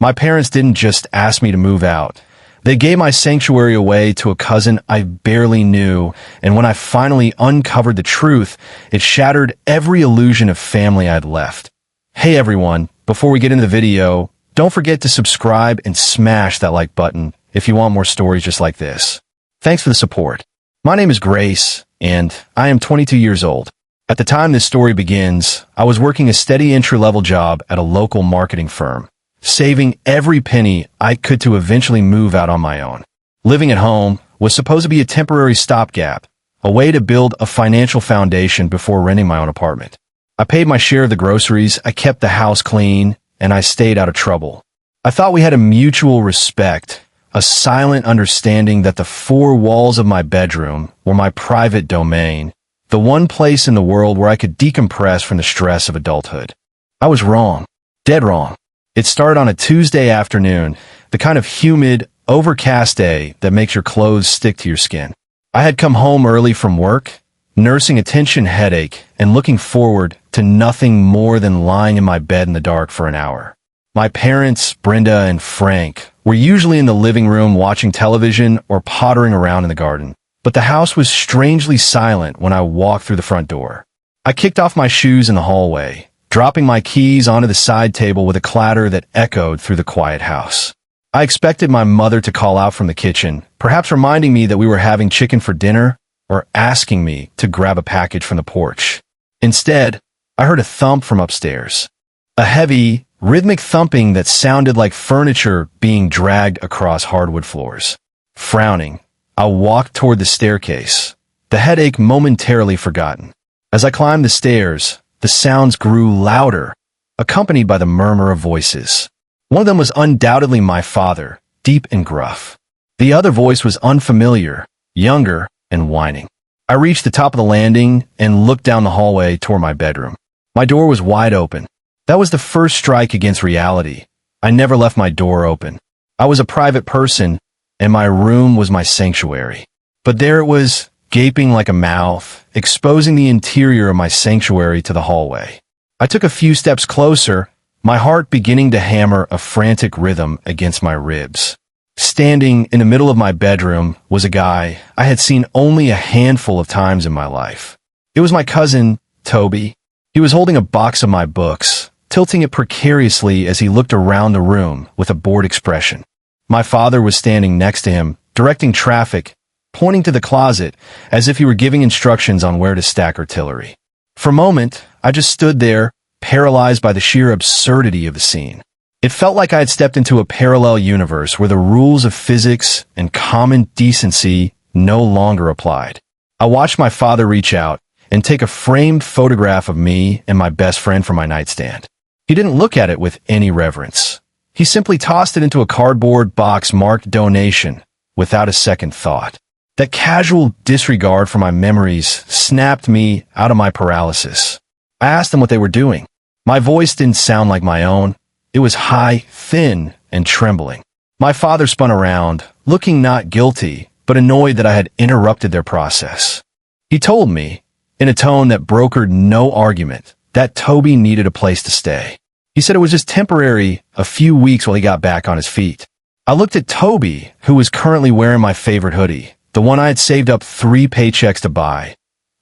My parents didn't just ask me to move out. They gave my sanctuary away to a cousin I barely knew, and when I finally uncovered the truth, it shattered every illusion of family I'd left. Hey everyone, before we get into the video, don't forget to subscribe and smash that like button if you want more stories just like this. Thanks for the support. My name is Grace, and I am 22 years old. At the time this story begins, I was working a steady entry-level job at a local marketing firm, saving every penny I could to eventually move out on my own. Living at home was supposed to be a temporary stopgap, a way to build a financial foundation before renting my own apartment. I paid my share of the groceries, I kept the house clean, and I stayed out of trouble. I thought we had a mutual respect, a silent understanding that the four walls of my bedroom were my private domain, the one place in the world where I could decompress from the stress of adulthood. I was wrong, dead wrong. It started on a Tuesday afternoon, the kind of humid, overcast day that makes your clothes stick to your skin. I had come home early from work, nursing a tension headache and looking forward to nothing more than lying in my bed in the dark for an hour. My parents, Brenda and Frank, were usually in the living room watching television or pottering around in the garden, but the house was strangely silent when I walked through the front door. I kicked off my shoes in the hallway, dropping my keys onto the side table with a clatter that echoed through the quiet house. I expected my mother to call out from the kitchen, perhaps reminding me that we were having chicken for dinner or asking me to grab a package from the porch. Instead, I heard a thump from upstairs. A heavy, rhythmic thumping that sounded like furniture being dragged across hardwood floors. Frowning, I walked toward the staircase, the headache momentarily forgotten. As I climbed the stairs, the sounds grew louder, accompanied by the murmur of voices. One of them was undoubtedly my father, deep and gruff. The other voice was unfamiliar, younger, and whining. I reached the top of the landing and looked down the hallway toward my bedroom. My door was wide open. That was the first strike against reality. I never left my door open. I was a private person, and my room was my sanctuary. But there it was, gaping like a mouth, exposing the interior of my sanctuary to the hallway. I took a few steps closer, my heart beginning to hammer a frantic rhythm against my ribs. Standing in the middle of my bedroom was a guy I had seen only a handful of times in my life. It was my cousin, Toby. He was holding a box of my books, tilting it precariously as he looked around the room with a bored expression. My father was standing next to him, directing traffic, pointing to the closet as if he were giving instructions on where to stack artillery. For a moment, I just stood there, paralyzed by the sheer absurdity of the scene. It felt like I had stepped into a parallel universe where the rules of physics and common decency no longer applied. I watched my father reach out and take a framed photograph of me and my best friend from my nightstand. He didn't look at it with any reverence. He simply tossed it into a cardboard box marked donation without a second thought. That casual disregard for my memories snapped me out of my paralysis. I asked them what they were doing. My voice didn't sound like my own. It was high, thin, and trembling. My father spun around, looking not guilty, but annoyed that I had interrupted their process. He told me, in a tone that brokered no argument, that Toby needed a place to stay. He said it was just temporary, a few weeks while he got back on his feet. I looked at Toby, who was currently wearing my favorite hoodie, the one I had saved up 3 paychecks to buy,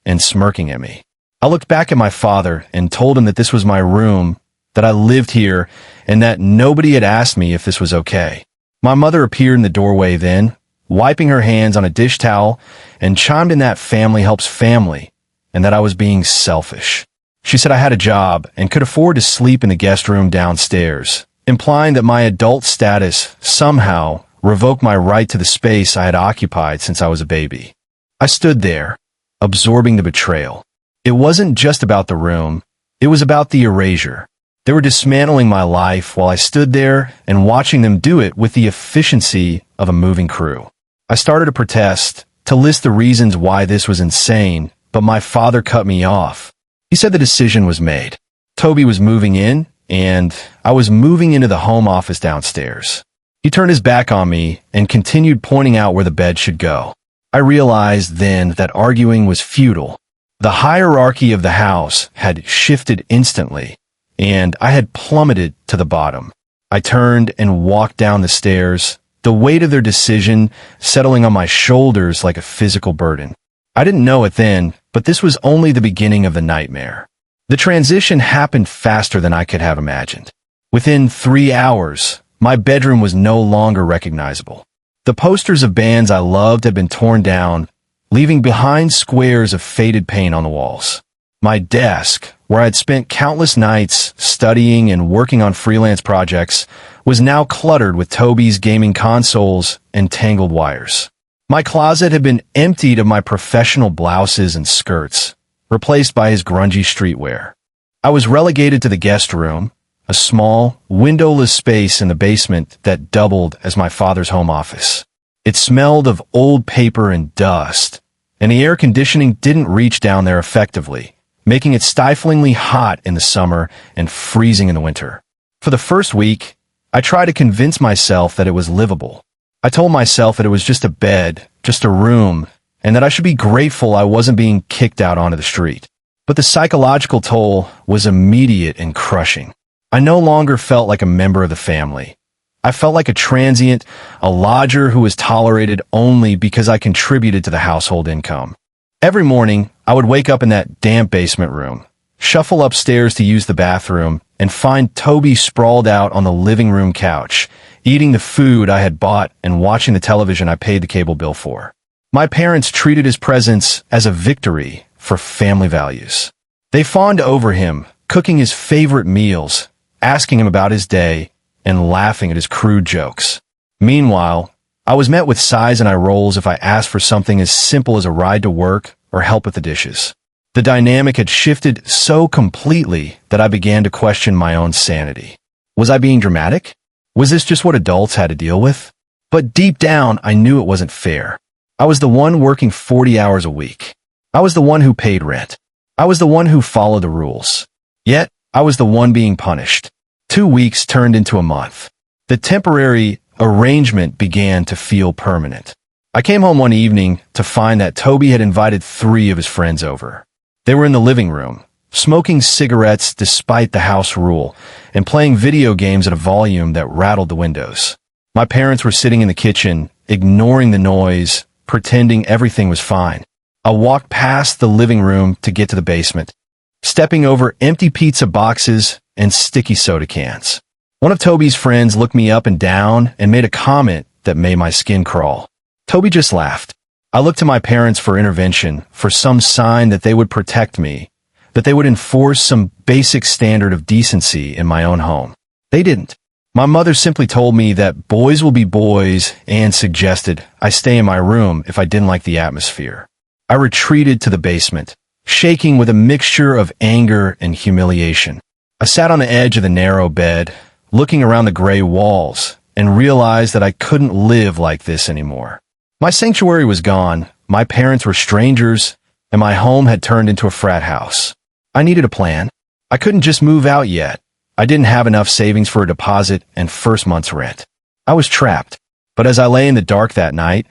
and smirking at me. I looked back at my father and told him that this was my room, that I lived here, and that nobody had asked me if this was okay. My mother appeared in the doorway then, wiping her hands on a dish towel, and chimed in that family helps family, and that I was being selfish. She said I had a job and could afford to sleep in the guest room downstairs, implying that my adult status somehow revoked my right to the space I had occupied since I was a baby. I stood there, absorbing the betrayal. It wasn't just about the room, it was about the erasure. They were dismantling my life while I stood there and watching them do it with the efficiency of a moving crew. I started to protest, to list the reasons why this was insane, but my father cut me off. He said the decision was made. Toby was moving in, and I was moving into the home office downstairs. He turned his back on me and continued pointing out where the bed should go. I realized then that arguing was futile. The hierarchy of the house had shifted instantly, and I had plummeted to the bottom. I turned and walked down the stairs, the weight of their decision settling on my shoulders like a physical burden. I didn't know it then, but this was only the beginning of the nightmare. The transition happened faster than I could have imagined. Within 3 hours, my bedroom was no longer recognizable. The posters of bands I loved had been torn down, leaving behind squares of faded paint on the walls. My desk, where I'd spent countless nights studying and working on freelance projects, was now cluttered with Toby's gaming consoles and tangled wires. My closet had been emptied of my professional blouses and skirts, replaced by his grungy streetwear. I was relegated to the guest room, a small, windowless space in the basement that doubled as my father's home office. It smelled of old paper and dust, and the air conditioning didn't reach down there effectively, making it stiflingly hot in the summer and freezing in the winter. For the first week, I tried to convince myself that it was livable. I told myself that it was just a bed, just a room, and that I should be grateful I wasn't being kicked out onto the street. But the psychological toll was immediate and crushing. I no longer felt like a member of the family. I felt like a transient, a lodger who was tolerated only because I contributed to the household income. Every morning, I would wake up in that damp basement room, shuffle upstairs to use the bathroom, and find Toby sprawled out on the living room couch, eating the food I had bought and watching the television I paid the cable bill for. My parents treated his presence as a victory for family values. They fawned over him, cooking his favorite meals, asking him about his day, and laughing at his crude jokes. Meanwhile, I was met with sighs and eye rolls if I asked for something as simple as a ride to work or help with the dishes. The dynamic had shifted so completely that I began to question my own sanity. Was I being dramatic? Was this just what adults had to deal with? But deep down, I knew it wasn't fair. I was the one working 40 hours a week. I was the one who paid rent. I was the one who followed the rules. Yet, I was the one being punished. 2 weeks turned into a month. The temporary arrangement began to feel permanent. I came home one evening to find that Toby had invited 3 of his friends over. They were in the living room, smoking cigarettes despite the house rule, and playing video games at a volume that rattled the windows. My parents were sitting in the kitchen, ignoring the noise, pretending everything was fine. I walked past the living room to get to the basement, stepping over empty pizza boxes and sticky soda cans. One of Toby's friends looked me up and down and made a comment that made my skin crawl. Toby just laughed. I looked to my parents for intervention, for some sign that they would protect me, that they would enforce some basic standard of decency in my own home. They didn't. My mother simply told me that boys will be boys and suggested I stay in my room if I didn't like the atmosphere. I retreated to the basement, shaking with a mixture of anger and humiliation. I sat on the edge of the narrow bed, looking around the gray walls, and realized that I couldn't live like this anymore. My sanctuary was gone, my parents were strangers, and my home had turned into a frat house. I needed a plan. I couldn't just move out yet. I didn't have enough savings for a deposit and first month's rent. I was trapped. But as I lay in the dark that night,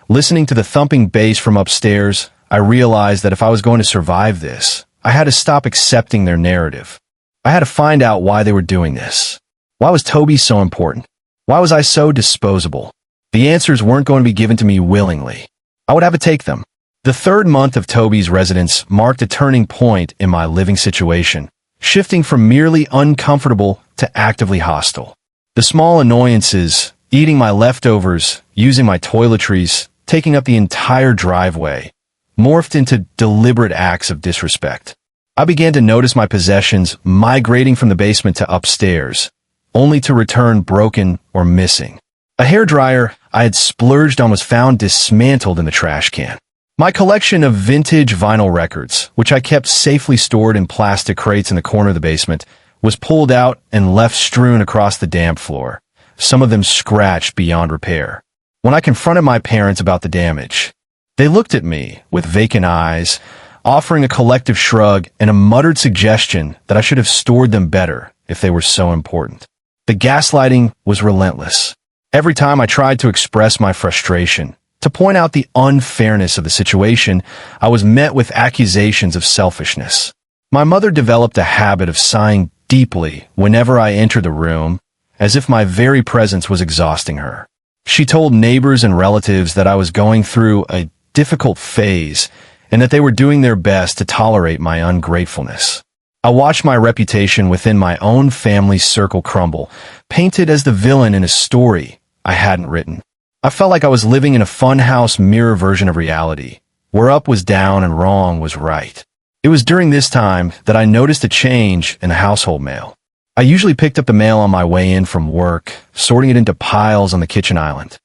listening to the thumping bass from upstairs, I realized that if I was going to survive this, I had to stop accepting their narrative. I had to find out why they were doing this. Why was Toby so important? Why was I so disposable? The answers weren't going to be given to me willingly. I would have to take them. The 3rd month of Toby's residence marked a turning point in my living situation, shifting from merely uncomfortable to actively hostile. The small annoyances, eating my leftovers, using my toiletries, taking up the entire driveway, morphed into deliberate acts of disrespect. I began to notice my possessions migrating from the basement to upstairs, only to return broken or missing. A hairdryer I had splurged on was found dismantled in the trash can. My collection of vintage vinyl records, which I kept safely stored in plastic crates in the corner of the basement, was pulled out and left strewn across the damp floor, some of them scratched beyond repair. When I confronted my parents about the damage, they looked at me with vacant eyes, offering a collective shrug and a muttered suggestion that I should have stored them better if they were so important. The gaslighting was relentless. Every time I tried to express my frustration, to point out the unfairness of the situation, I was met with accusations of selfishness. My mother developed a habit of sighing deeply whenever I entered the room, as if my very presence was exhausting her. She told neighbors and relatives that I was going through a difficult phase and that they were doing their best to tolerate my ungratefulness. I watched my reputation within my own family's circle crumble, painted as the villain in a story I hadn't written. I felt like I was living in a funhouse mirror version of reality, where up was down and wrong was right. It was during this time that I noticed a change in the household mail. I usually picked up the mail on my way in from work, sorting it into piles on the kitchen island.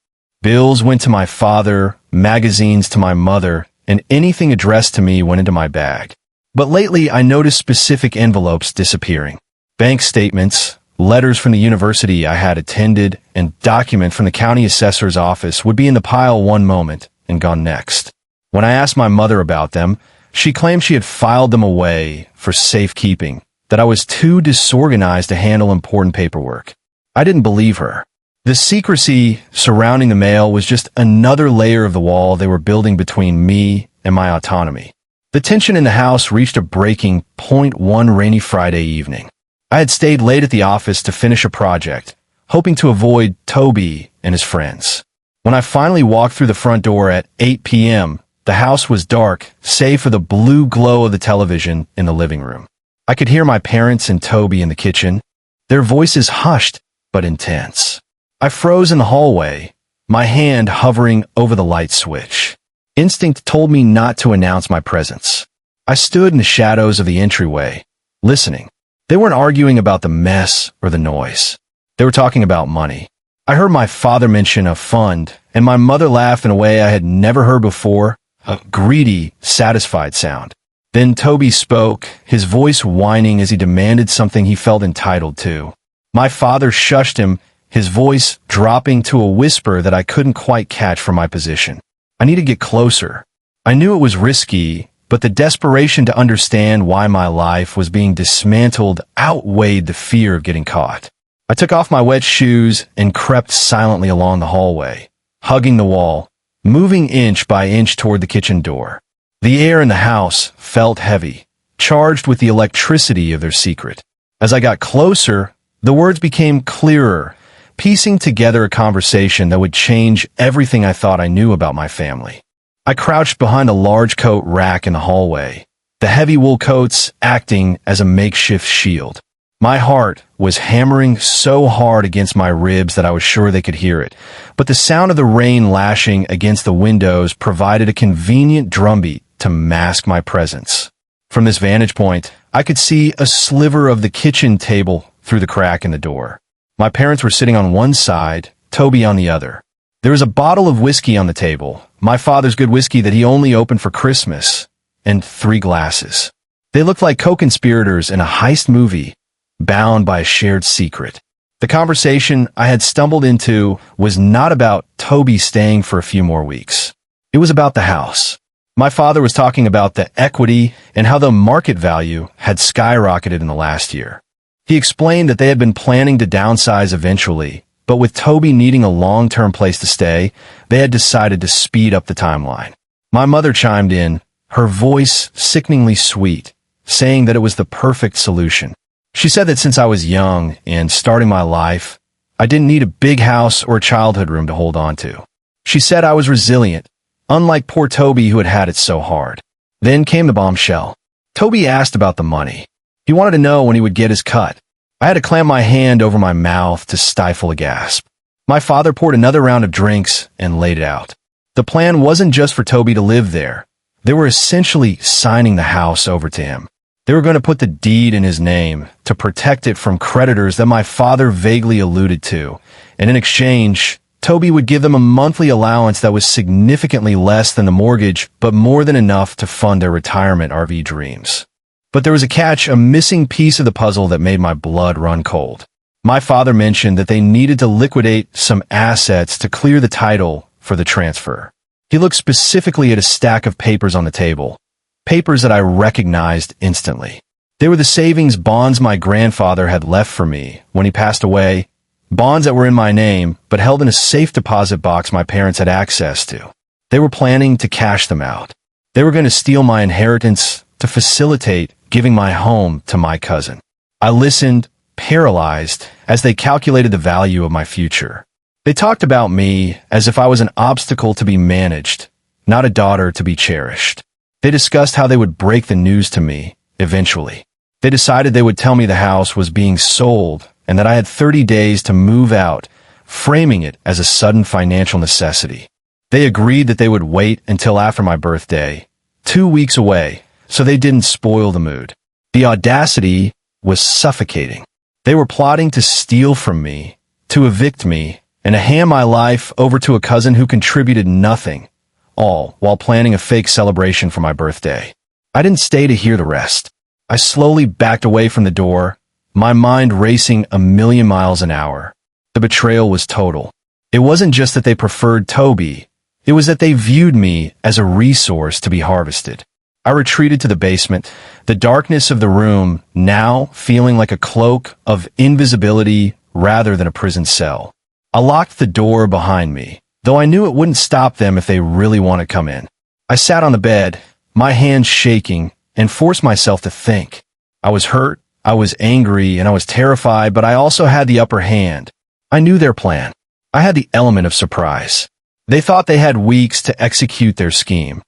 Bills went to my father, magazines to my mother, and anything addressed to me went into my bag. But lately, I noticed specific envelopes disappearing. Bank statements, letters from the university I had attended, and documents from the county assessor's office would be in the pile one moment and gone next. When I asked my mother about them, she claimed she had filed them away for safekeeping, that I was too disorganized to handle important paperwork. I didn't believe her. The secrecy surrounding the mail was just another layer of the wall they were building between me and my autonomy. The tension in the house reached a breaking point one rainy Friday evening. I had stayed late at the office to finish a project, hoping to avoid Toby and his friends. When I finally walked through the front door at 8 p.m., the house was dark, save for the blue glow of the television in the living room. I could hear my parents and Toby in the kitchen, their voices hushed but intense. I froze in the hallway, my hand hovering over the light switch. Instinct told me not to announce my presence. I stood in the shadows of the entryway, listening. They weren't arguing about the mess or the noise. They were talking about money. I heard my father mention a fund, and my mother laugh in a way I had never heard before, a greedy, satisfied sound. Then Toby spoke, his voice whining as he demanded something he felt entitled to. My father shushed him, his voice dropping to a whisper that I couldn't quite catch from my position. I needed to get closer. I knew it was risky, but the desperation to understand why my life was being dismantled outweighed the fear of getting caught. I took off my wet shoes and crept silently along the hallway, hugging the wall, moving inch by inch toward the kitchen door. The air in the house felt heavy, charged with the electricity of their secret. As I got closer, the words became clearer, piecing together a conversation that would change everything I thought I knew about my family. I crouched behind a large coat rack in the hallway, the heavy wool coats acting as a makeshift shield. My heart was hammering so hard against my ribs that I was sure they could hear it, but the sound of the rain lashing against the windows provided a convenient drumbeat to mask my presence. From this vantage point, I could see a sliver of the kitchen table through the crack in the door. My parents were sitting on one side, Toby on the other. There was a bottle of whiskey on the table, my father's good whiskey that he only opened for Christmas, and 3 glasses. They looked like co-conspirators in a heist movie, bound by a shared secret. The conversation I had stumbled into was not about Toby staying for a few more weeks. It was about the house. My father was talking about the equity and how the market value had skyrocketed in the last year. He explained that they had been planning to downsize eventually, but with Toby needing a long-term place to stay, they had decided to speed up the timeline. My mother chimed in, her voice sickeningly sweet, saying that it was the perfect solution. She said that since I was young and starting my life, I didn't need a big house or a childhood room to hold on to. She said I was resilient, unlike poor Toby who had had it so hard. Then came the bombshell. Toby asked about the money. He wanted to know when he would get his cut. I had to clamp my hand over my mouth to stifle a gasp. My father poured another round of drinks and laid it out. The plan wasn't just for Toby to live there. They were essentially signing the house over to him. They were going to put the deed in his name to protect it from creditors that my father vaguely alluded to, and in exchange, Toby would give them a monthly allowance that was significantly less than the mortgage, but more than enough to fund their retirement RV dreams. But there was a catch, a missing piece of the puzzle that made my blood run cold. My father mentioned that they needed to liquidate some assets to clear the title for the transfer. He looked specifically at a stack of papers on the table, papers that I recognized instantly. They were the savings bonds my grandfather had left for me when he passed away, bonds that were in my name but held in a safe deposit box my parents had access to. They were planning to cash them out. They were going to steal my inheritance to facilitate giving my home to my cousin. I listened, paralyzed, as they calculated the value of my future. They talked about me as if I was an obstacle to be managed, not a daughter to be cherished. They discussed how they would break the news to me, eventually. They decided they would tell me the house was being sold and that I had 30 days to move out, framing it as a sudden financial necessity. They agreed that they would wait until after my birthday, 2 weeks away, so they didn't spoil the mood. The audacity was suffocating. They were plotting to steal from me, to evict me, and to hand my life over to a cousin who contributed nothing, all while planning a fake celebration for my birthday. I didn't stay to hear the rest. I slowly backed away from the door, my mind racing a million miles an hour. The betrayal was total. It wasn't just that they preferred Toby, it was that they viewed me as a resource to be harvested. I retreated to the basement, the darkness of the room now feeling like a cloak of invisibility rather than a prison cell. I locked the door behind me, though I knew it wouldn't stop them if they really wanted to come in. I sat on the bed, my hands shaking, and forced myself to think. I was hurt, I was angry, and I was terrified, but I also had the upper hand. I knew their plan. I had the element of surprise. They thought they had weeks to execute their scheme.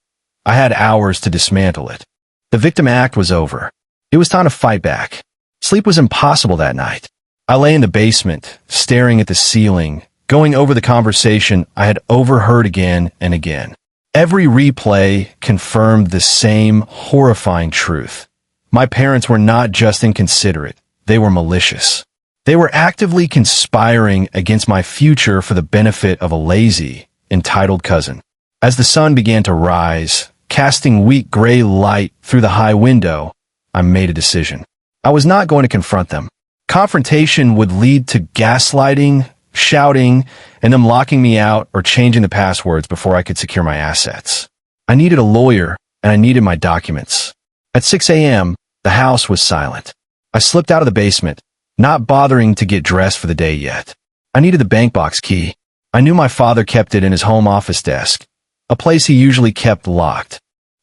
I had hours to dismantle it. The victim act was over. It was time to fight back. Sleep was impossible that night. I lay in the basement, staring at the ceiling, going over the conversation I had overheard again and again. Every replay confirmed the same horrifying truth. My parents were not just inconsiderate, they were malicious. They were actively conspiring against my future for the benefit of a lazy, entitled cousin. As the sun began to rise, casting weak gray light through the high window, I made a decision. I was not going to confront them. Confrontation would lead to gaslighting, shouting, and them locking me out or changing the passwords before I could secure my assets. I needed a lawyer, and I needed my documents. At 6 a.m., the house was silent. I slipped out of the basement, not bothering to get dressed for the day yet. I needed the bank box key. I knew my father kept it in his home office desk, a place he usually kept locked.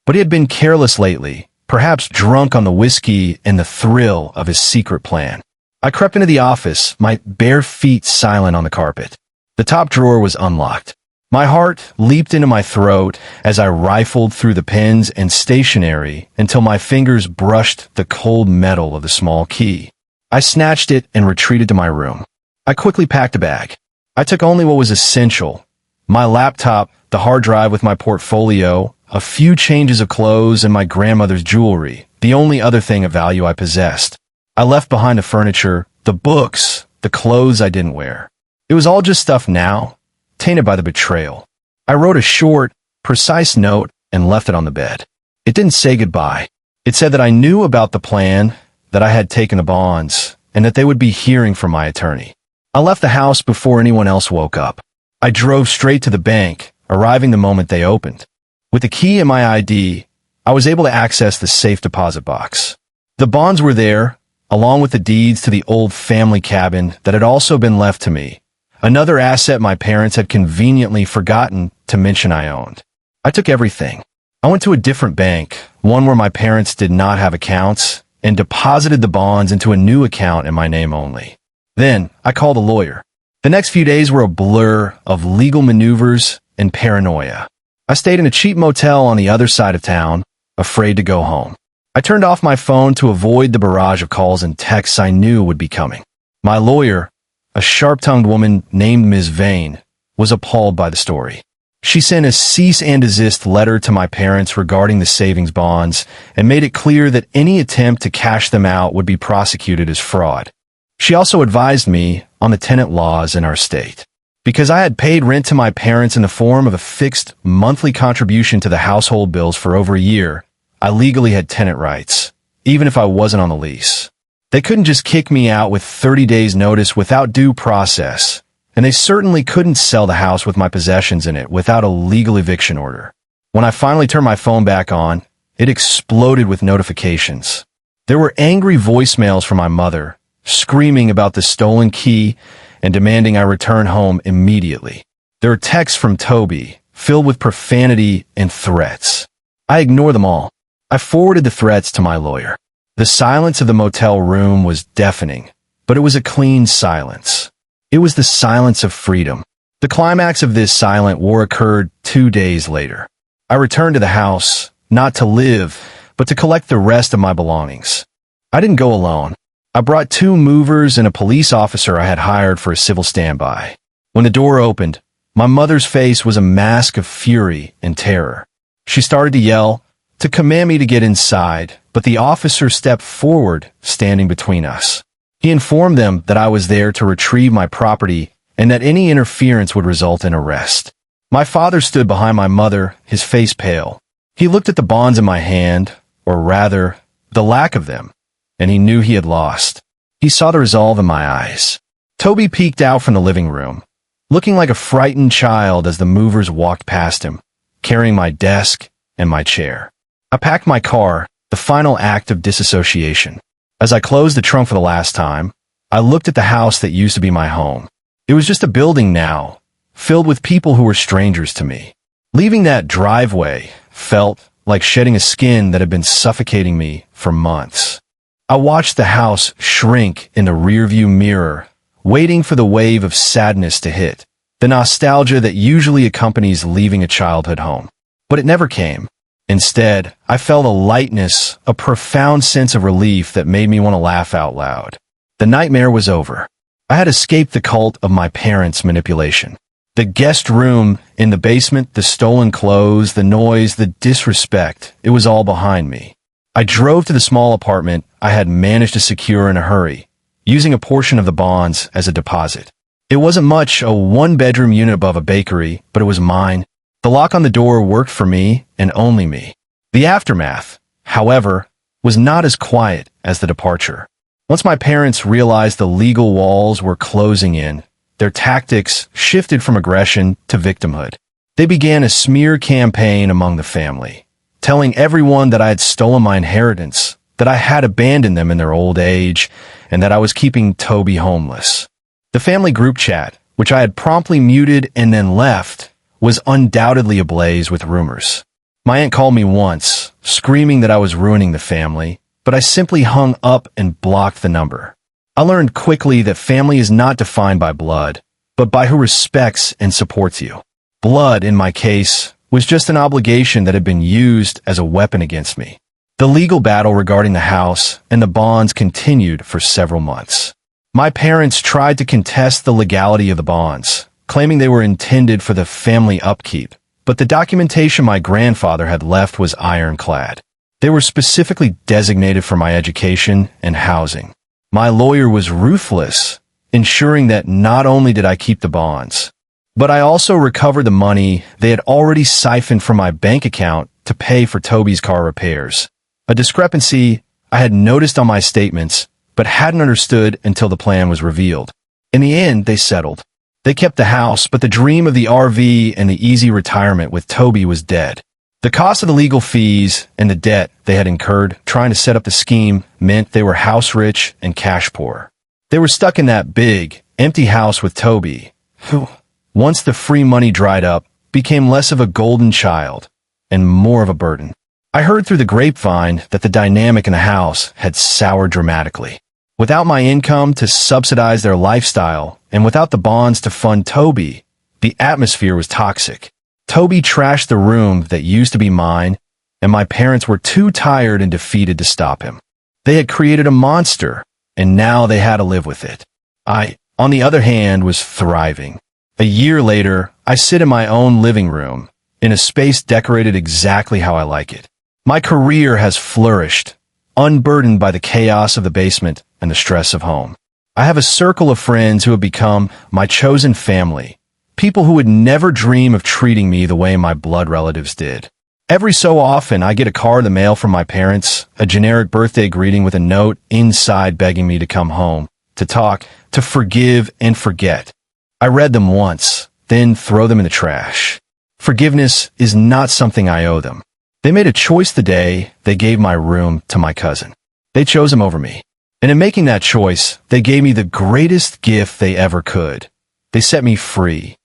But he had been careless lately, perhaps drunk on the whiskey and the thrill of his secret plan. I crept into the office, my bare feet silent on the carpet. The top drawer was unlocked. My heart leaped into my throat as I rifled through the pens and stationery until my fingers brushed the cold metal of the small key. I snatched it and retreated to my room. I quickly packed a bag. I took only what was essential: my laptop, the hard drive with my portfolio, a few changes of clothes, and my grandmother's jewelry, the only other thing of value I possessed. I left behind the furniture, the books, the clothes I didn't wear. It was all just stuff now, tainted by the betrayal. I wrote a short, precise note and left it on the bed. It didn't say goodbye. It said that I knew about the plan, that I had taken the bonds, and that they would be hearing from my attorney. I left the house before anyone else woke up. I drove straight to the bank, arriving the moment they opened. With the key and my ID, I was able to access the safe deposit box. The bonds were there, along with the deeds to the old family cabin that had also been left to me, another asset my parents had conveniently forgotten to mention I owned. I took everything. I went to a different bank, one where my parents did not have accounts, and deposited the bonds into a new account in my name only. Then, I called a lawyer. The next few days were a blur of legal maneuvers and paranoia. I stayed in a cheap motel on the other side of town, afraid to go home. I turned off my phone to avoid the barrage of calls and texts I knew would be coming. My lawyer, a sharp-tongued woman named Ms. Vane, was appalled by the story. She sent a cease and desist letter to my parents regarding the savings bonds and made it clear that any attempt to cash them out would be prosecuted as fraud. She also advised me on the tenant laws in our state. Because I had paid rent to my parents in the form of a fixed monthly contribution to the household bills for over a year, I legally had tenant rights, even if I wasn't on the lease. They couldn't just kick me out with 30 days notice without due process, and they certainly couldn't sell the house with my possessions in it without a legal eviction order. When I finally turned my phone back on, it exploded with notifications. There were angry voicemails from my mother, screaming about the stolen key and demanding I return home immediately. There were texts from Toby, filled with profanity and threats. I ignored them all. I forwarded the threats to my lawyer. The silence of the motel room was deafening, but it was a clean silence. It was the silence of freedom. The climax of this silent war occurred 2 days later. I returned to the house, not to live, but to collect the rest of my belongings. I didn't go alone. I brought 2 movers and a police officer I had hired for a civil standby. When the door opened, my mother's face was a mask of fury and terror. She started to yell, to command me to get inside, but the officer stepped forward, standing between us. He informed them that I was there to retrieve my property and that any interference would result in arrest. My father stood behind my mother, his face pale. He looked at the bonds in my hand, or rather, the lack of them, and he knew he had lost. He saw the resolve in my eyes. Toby peeked out from the living room, looking like a frightened child as the movers walked past him, carrying my desk and my chair. I packed my car, the final act of disassociation. As I closed the trunk for the last time, I looked at the house that used to be my home. It was just a building now, filled with people who were strangers to me. Leaving that driveway felt like shedding a skin that had been suffocating me for months. I watched the house shrink in the rearview mirror, waiting for the wave of sadness to hit, the nostalgia that usually accompanies leaving a childhood home. But it never came. Instead, I felt a lightness, a profound sense of relief that made me want to laugh out loud. The nightmare was over. I had escaped the cult of my parents' manipulation. The guest room in the basement, the stolen clothes, the noise, the disrespect, it was all behind me. I drove to the small apartment I had managed to secure in a hurry, using a portion of the bonds as a deposit. It wasn't much, a 1-bedroom unit above a bakery, but it was mine. The lock on the door worked for me and only me. The aftermath, however, was not as quiet as the departure. Once my parents realized the legal walls were closing in, their tactics shifted from aggression to victimhood. They began a smear campaign among the family, telling everyone that I had stolen my inheritance, that I had abandoned them in their old age, and that I was keeping Toby homeless. The family group chat, which I had promptly muted and then left, was undoubtedly ablaze with rumors. My aunt called me once, screaming that I was ruining the family, but I simply hung up and blocked the number. I learned quickly that family is not defined by blood, but by who respects and supports you. Blood, in my case, was just an obligation that had been used as a weapon against me. The legal battle regarding the house and the bonds continued for several months. My parents tried to contest the legality of the bonds, claiming they were intended for the family upkeep, but the documentation my grandfather had left was ironclad. They were specifically designated for my education and housing. My lawyer was ruthless, ensuring that not only did I keep the bonds, but I also recovered the money they had already siphoned from my bank account to pay for Toby's car repairs. A discrepancy I had noticed on my statements, but hadn't understood until the plan was revealed. In the end, they settled. They kept the house, but the dream of the RV and the easy retirement with Toby was dead. The cost of the legal fees and the debt they had incurred trying to set up the scheme meant they were house rich and cash poor. They were stuck in that big, empty house with Toby, who, once the free money dried up, became less of a golden child and more of a burden. I heard through the grapevine that the dynamic in the house had soured dramatically. Without my income to subsidize their lifestyle, and without the bonds to fund Toby, the atmosphere was toxic. Toby trashed the room that used to be mine, and my parents were too tired and defeated to stop him. They had created a monster, and now they had to live with it. I, on the other hand, was thriving. A year later, I sit in my own living room, in a space decorated exactly how I like it. My career has flourished, unburdened by the chaos of the basement and the stress of home. I have a circle of friends who have become my chosen family, people who would never dream of treating me the way my blood relatives did. Every so often, I get a card in the mail from my parents, a generic birthday greeting with a note inside begging me to come home, to talk, to forgive and forget. I read them once, then throw them in the trash. Forgiveness is not something I owe them. They made a choice the day they gave my room to my cousin. They chose him over me. And in making that choice, they gave me the greatest gift they ever could. They set me free.